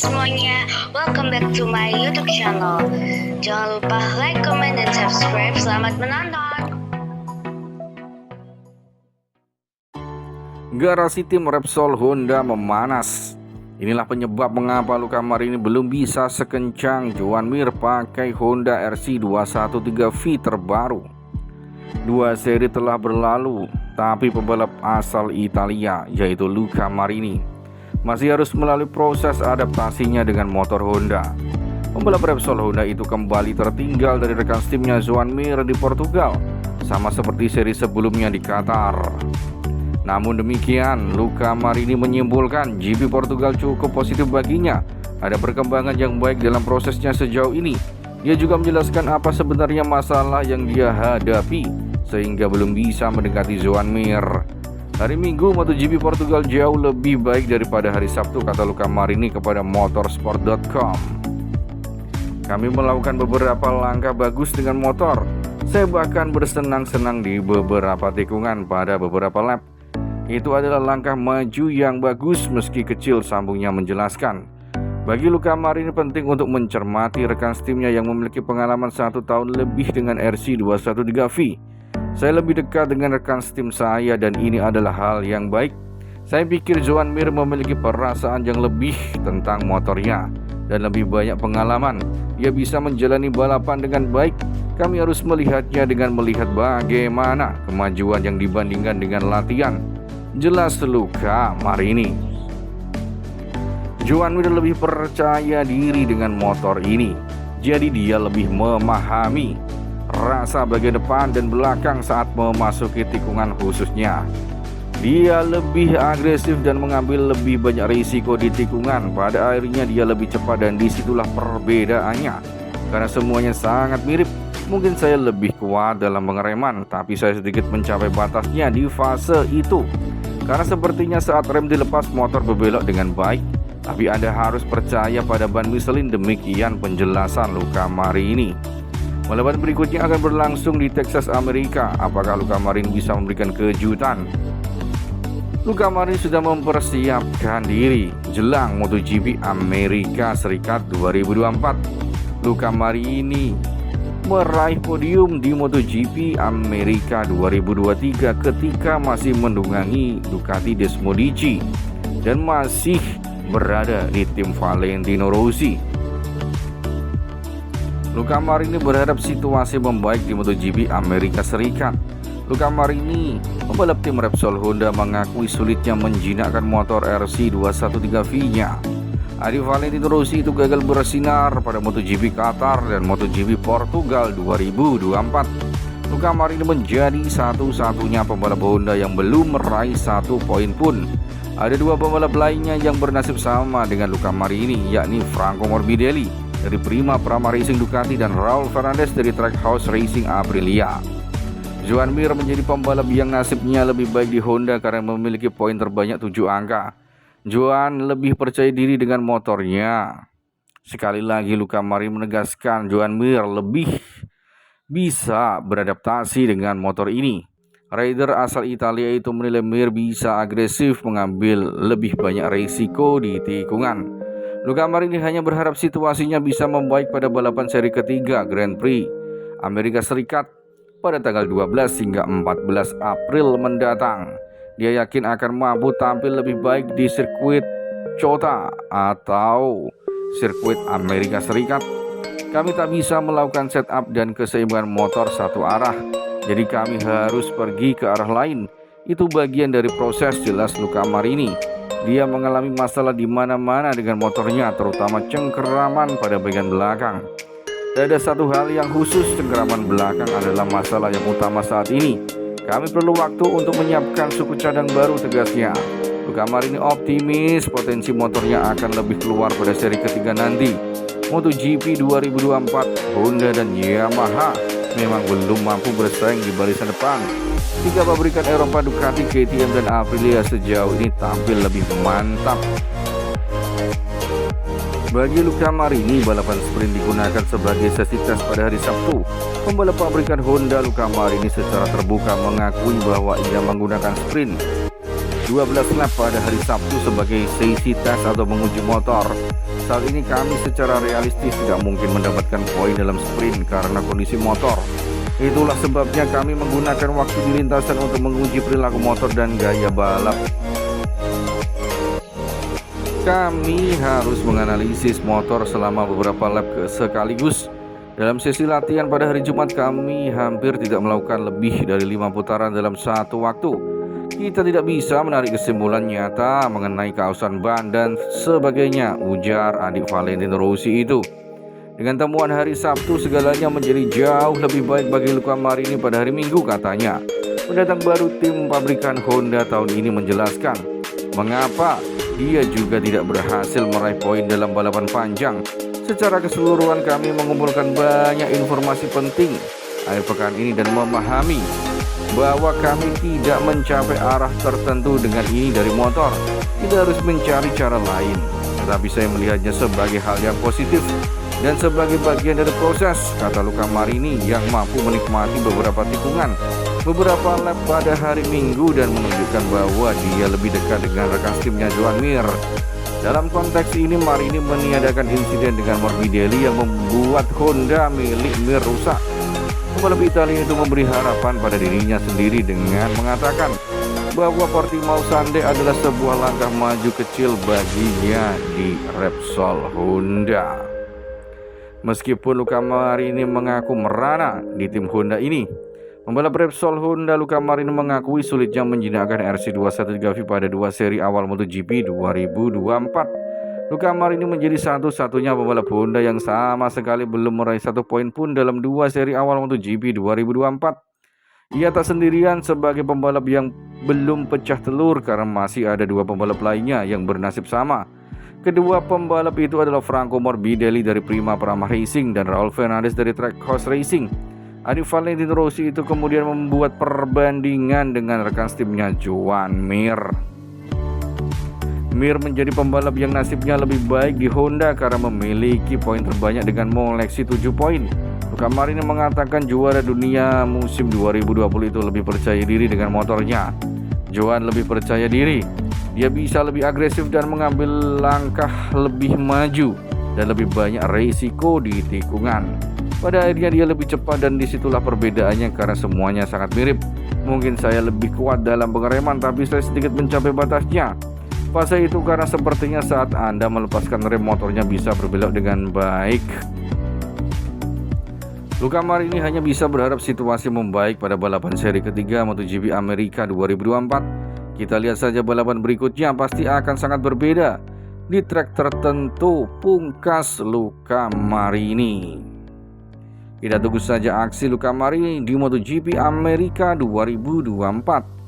semuanya, welcome back to my YouTube channel. Jangan lupa like, comment, dan subscribe. Selamat menonton. Garasi tim Repsol Honda memanas. Inilah penyebab mengapa Luca Marini belum bisa sekencang Joan Mir pakai Honda RC213V terbaru. Dua seri telah berlalu, tapi pembalap asal Italia yaitu Luca Marini masih harus melalui proses adaptasinya dengan motor Honda. Pembalap Repsol Honda itu kembali tertinggal dari rekan timnya Joan Mir di Portugal, sama seperti seri sebelumnya di Qatar. Namun demikian, Luca Marini menyimpulkan GP Portugal cukup positif baginya. Ada perkembangan yang baik dalam prosesnya sejauh ini. Dia juga menjelaskan apa sebenarnya masalah yang dia hadapi sehingga belum bisa mendekati Joan Mir. Hari Minggu MotoGP Portugal jauh lebih baik daripada hari Sabtu, kata Luca Marini kepada motorsport.com. Kami melakukan beberapa langkah bagus dengan motor. Saya bahkan bersenang-senang di beberapa tikungan pada beberapa lap. Itu adalah langkah maju yang bagus meski kecil, sambungnya menjelaskan. Bagi Luca Marini penting untuk mencermati rekan timnya yang memiliki pengalaman 1 tahun lebih dengan RC213V. Saya lebih dekat dengan rekan tim saya dan ini adalah hal yang baik. Saya pikir Joan Mir memiliki perasaan yang lebih tentang motornya dan lebih banyak pengalaman. Dia bisa menjalani balapan dengan baik. Kami harus melihatnya dengan melihat bagaimana kemajuan yang dibandingkan dengan latihan. Jelas Luca Marini. Joan Mir lebih percaya diri dengan motor ini. Jadi dia lebih memahami rasa bagian depan dan belakang saat memasuki tikungan khususnya. Dia lebih agresif dan mengambil lebih banyak risiko di tikungan. Pada akhirnya dia lebih cepat dan disitulah perbedaannya. Karena semuanya sangat mirip. Mungkin saya lebih kuat dalam pengereman, tapi saya sedikit mencapai batasnya di fase itu. Karena sepertinya saat rem dilepas motor berbelok dengan baik. Tapi Anda harus percaya pada ban Michelin, demikian penjelasan Luca Marini. Balapan berikutnya akan berlangsung di Texas, Amerika. Apakah Luca Marini bisa memberikan kejutan? Luca Marini sudah mempersiapkan diri jelang MotoGP Amerika Serikat 2024. Luca Marini meraih podium di MotoGP Amerika 2023 ketika masih mendungangi Ducati Desmodici dan masih berada di tim Valentino Rossi. Luca Marini berharap situasi membaik di MotoGP Amerika Serikat. Luca Marini, pembalap tim Repsol Honda, mengakui sulitnya menjinakkan motor RC213V-nya. Adi Valentino Rossi itu gagal bersinar pada MotoGP Qatar dan MotoGP Portugal 2024. Luca Marini menjadi satu-satunya pembalap Honda yang belum meraih 1 poin pun. Ada 2 pembalap lainnya yang bernasib sama dengan Luca Marini, yakni Franco Morbidelli dari Prima Prama Racing Ducati dan Raul Fernandez dari Trackhouse Racing Aprilia. Joan Mir menjadi pembalap yang nasibnya lebih baik di Honda karena memiliki poin terbanyak 7 angka. Joan lebih percaya diri dengan motornya. Sekali lagi Luca Marini menegaskan Joan Mir lebih bisa beradaptasi dengan motor ini. Rider asal Italia itu menilai Mir bisa agresif mengambil lebih banyak risiko di tikungan. Luca Marini hanya berharap situasinya bisa membaik pada balapan seri ketiga Grand Prix Amerika Serikat pada tanggal 12 hingga 14 April mendatang. Dia yakin akan mampu tampil lebih baik di sirkuit COTA atau sirkuit Amerika Serikat. Kami tak bisa melakukan setup dan keseimbangan motor satu arah, jadi kami harus pergi ke arah lain. Itu bagian dari proses, jelas Luca Marini. Dia mengalami masalah di mana-mana dengan motornya, terutama cengkeraman pada bagian belakang. Dan ada satu hal yang khusus, cengkeraman belakang adalah masalah yang utama saat ini. Kami perlu waktu untuk menyiapkan suku cadang baru, tegasnya. Luca Marini optimis potensi motornya akan lebih keluar pada seri ketiga nanti. MotoGP 2024, Honda dan Yamaha memang belum mampu bersaing di barisan depan. 3 pabrikan Eropa Ducati, KTM dan Aprilia sejauh ini tampil lebih mantap. Bagi Luca Marini, balapan sprint digunakan sebagai sesi tes pada hari Sabtu. Pembalap pabrikan Honda Luca Marini secara terbuka mengakui bahwa ia menggunakan sprint 12 lap pada hari Sabtu sebagai sesi tes atau menguji motor. Saat ini kami secara realistis tidak mungkin mendapatkan poin dalam sprint karena kondisi motor. Itulah sebabnya kami menggunakan waktu di lintasan untuk menguji perilaku motor dan gaya balap. Kami harus menganalisis motor selama beberapa lap sekaligus. Dalam sesi latihan pada hari Jumat kami hampir tidak melakukan lebih dari 5 putaran dalam satu waktu. Kita tidak bisa menarik kesimpulan nyata mengenai keausan ban dan sebagainya, ujar adik Valentino Rossi itu. Dengan temuan hari Sabtu, segalanya menjadi jauh lebih baik bagi Luca Marini pada hari Minggu, katanya. Pendatang baru tim pabrikan Honda tahun ini menjelaskan mengapa dia juga tidak berhasil meraih poin dalam balapan panjang. Secara keseluruhan kami mengumpulkan banyak informasi penting akhir pekan ini dan memahami bahwa kami tidak mencapai arah tertentu dengan ini dari motor. Kita harus mencari cara lain, tetapi saya melihatnya sebagai hal yang positif dan sebagai bagian dari proses, kata Luca Marini yang mampu menikmati beberapa tikungan, beberapa lap pada hari Minggu dan menunjukkan bahwa dia lebih dekat dengan rekan timnya Joan Mir. Dalam konteks ini, Marini meniadakan insiden dengan Morbidelli yang membuat Honda milik Mir rusak. Pembalap Italia itu memberi harapan pada dirinya sendiri dengan mengatakan bahwa Portimao Sunday adalah sebuah langkah maju kecil baginya di Repsol Honda. Meskipun Luca Marini mengaku merana di tim Honda ini, pembalap Repsol Honda Luca Marini mengakui sulitnya menjinakkan RC213V pada 2 seri awal MotoGP 2024. Luca Marini menjadi satu-satunya pembalap Honda yang sama sekali belum meraih 1 poin pun dalam 2 seri awal MotoGP 2024. Ia tak sendirian sebagai pembalap yang belum pecah telur karena masih ada 2 pembalap lainnya yang bernasib sama. Kedua pembalap itu adalah Franco Morbidelli dari Prima Prama Racing dan Raul Fernandez dari Trackhouse Racing. Adik Valentino Rossi itu kemudian membuat perbandingan dengan rekan timnya Joan Mir. Mir menjadi pembalap yang nasibnya lebih baik di Honda karena memiliki poin terbanyak dengan mengoleksi 7 poin. Luca Marini mengatakan juara dunia musim 2020 itu lebih percaya diri dengan motornya. Joan lebih percaya diri. Dia bisa lebih agresif dan mengambil langkah lebih maju dan lebih banyak risiko di tikungan. Pada akhirnya dia lebih cepat dan disitulah perbedaannya karena semuanya sangat mirip. Mungkin saya lebih kuat dalam pengereman tapi saya sedikit mencapai batasnya. Fase itu karena sepertinya saat Anda melepaskan rem motornya bisa berbelok dengan baik. Luca Marini hanya bisa berharap situasi membaik pada balapan seri ketiga MotoGP Amerika 2024. Kita lihat saja balapan berikutnya pasti akan sangat berbeda di trek tertentu, pungkas Luca Marini. Kita tunggu saja aksi Luca Marini di MotoGP Amerika 2024.